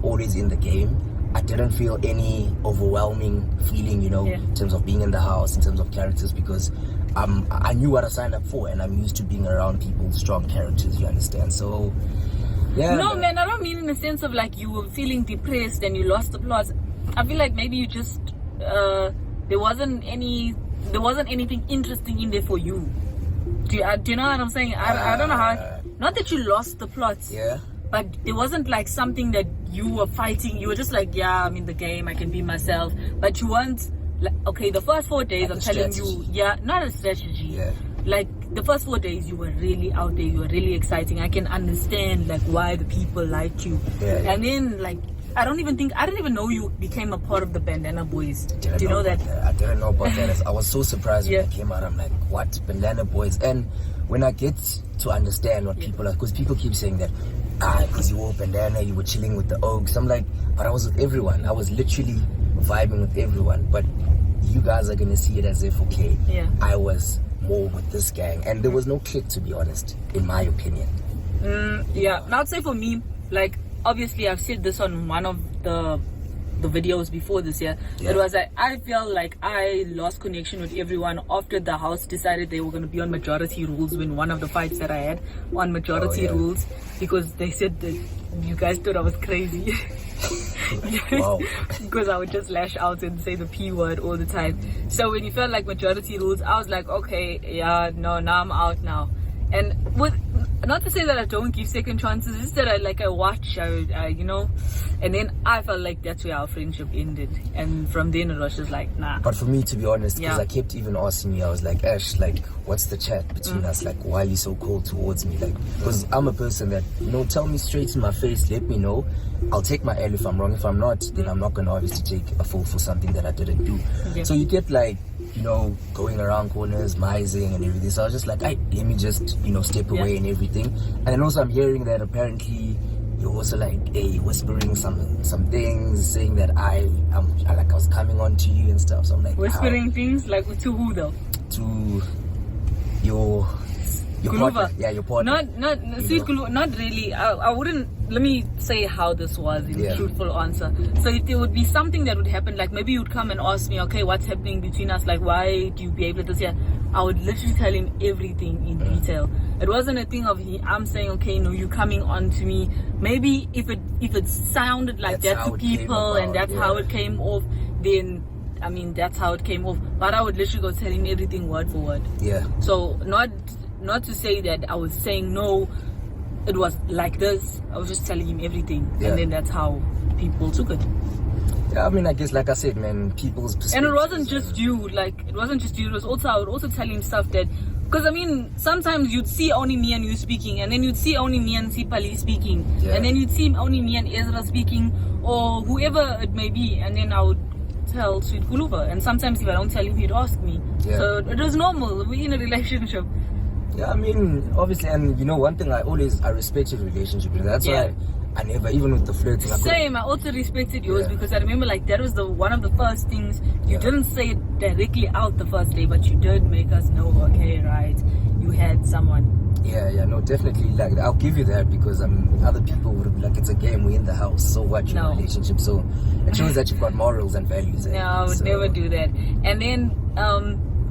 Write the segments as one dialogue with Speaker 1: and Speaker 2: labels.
Speaker 1: always in the game. I didn't feel any overwhelming feeling, in terms of being in the house, in terms of characters, because I knew what I signed up for, and I'm used to being around people, strong characters, you understand? So, yeah.
Speaker 2: No, man, I don't mean in the sense of like you were feeling depressed and you lost the plot. I feel like maybe you just, there wasn't anything interesting in there for you. Do you know what I'm saying? I don't know how, not that you lost the plot.
Speaker 1: Yeah.
Speaker 2: But it wasn't like something that you were fighting. You were just like, yeah, I'm in the game, I can be myself. But you weren't, like, okay, the first 4 days, I'm telling you, not a strategy.
Speaker 1: Yeah.
Speaker 2: Like, the first 4 days, you were really out there, you were really exciting. I can understand, like, why the people liked you.
Speaker 1: Yeah.
Speaker 2: And then, like, I didn't even know you became a part of the Bandana Boys. Do you know that?
Speaker 1: I didn't know about that. I was so surprised when I came out. I'm like, what? Bandana Boys? And when I get to understand what people are, because people keep saying that, because you wore bandana, you were chilling with the Oaks. I'm like, but I was with everyone. I was literally vibing with everyone. But you guys are going to see it as if, okay, I was more with this gang. And there was no click, to be honest, in my opinion.
Speaker 2: Yeah, and I'd say for me, like, obviously I've said this on one of the videos before this year. It was like, I feel like I lost connection with everyone after the house decided they were going to be on majority rules, when one of the fights that I had on majority rules, because they said that you guys thought I was crazy.
Speaker 1: Wow.
Speaker 2: Because I would just lash out and say the P word all the time. So when you felt like majority rules, I was like, okay, now I'm out now. And not to say that I don't give second chances, it's just that I watch, and then I felt like that's where our friendship ended. And from then it was just like, nah.
Speaker 1: But for me, to be honest, because I kept even asking me, I was like, Ash, like, what's the chat between us? Like, why are you so cold towards me? Like, because I'm a person that, tell me straight in my face, let me know. I'll take my L if I'm wrong. If I'm not, then I'm not going to obviously take a fall for something that I didn't do.
Speaker 2: Yeah.
Speaker 1: So you get like, going around corners, mising and everything. So I was just like, let me just, step away and everything. And then also I'm hearing that apparently you're also like, whispering some things, saying that I was coming on to you and stuff. So I'm like,
Speaker 2: whispering things? Like to who though?
Speaker 1: To your partner. Yeah, your partner.
Speaker 2: Not really. I wouldn't. Let me say how this was in a truthful answer. So if there would be something that would happen, like maybe you'd come and ask me, okay, what's happening between us? Like, why do you behave like this? Yeah, I would literally tell him everything in detail. It wasn't a thing of I'm saying, okay, no, you coming on to me. Maybe if it sounded like that to people and that's how it came off, then that's how it came off. But I would literally go tell him everything word for word. Yeah. So not to say that I was saying no, it was like this. I was just telling him everything, and then that's how people took it.
Speaker 1: Yeah, I guess, like I said, man, people's perspective.
Speaker 2: And it wasn't just you. Like, it wasn't just you. It was also, I would also tell him stuff that, because sometimes you'd see only me and you speaking, and then you'd see only me and Sipali speaking, and then you'd see only me and Ezra speaking, or whoever it may be, and then I would tell Sweet Kuluva. And sometimes if I don't tell him, he'd ask me. So it was normal. We're in a relationship.
Speaker 1: Yeah, obviously, and one thing, I respect your relationship. That's why I never, even with the flirting.
Speaker 2: Same, I also respected yours because I remember like that was one of the first things. You didn't say it directly out the first day, but you did make us know, okay, right, you had someone.
Speaker 1: Yeah, no, definitely. Like, I'll give you that because other people would be like, it's a game, we're in the house, so what, your relationship? So it shows that you've got morals and values.
Speaker 2: No, I would never do that. And then,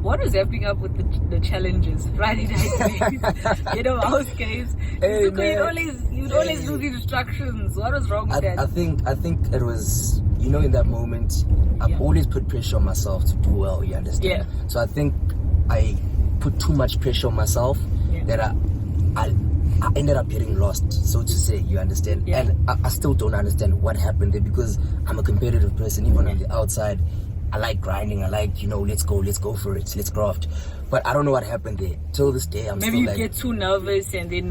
Speaker 2: what was happening up with the challenges? Friday night, house games. You'd always lose the instructions. What was wrong with that?
Speaker 1: I think it was, in that moment, I've always put pressure on myself to do well, you understand? Yeah. So I think I put too much pressure on myself that I ended up getting lost, so to say, you understand? Yeah. And I still don't understand what happened there because I'm a competitive person, even on the outside. I like grinding. I like, let's go for it. Let's graft. But I don't know what happened there. Till this day, I'm
Speaker 2: maybe
Speaker 1: still
Speaker 2: you get too nervous and then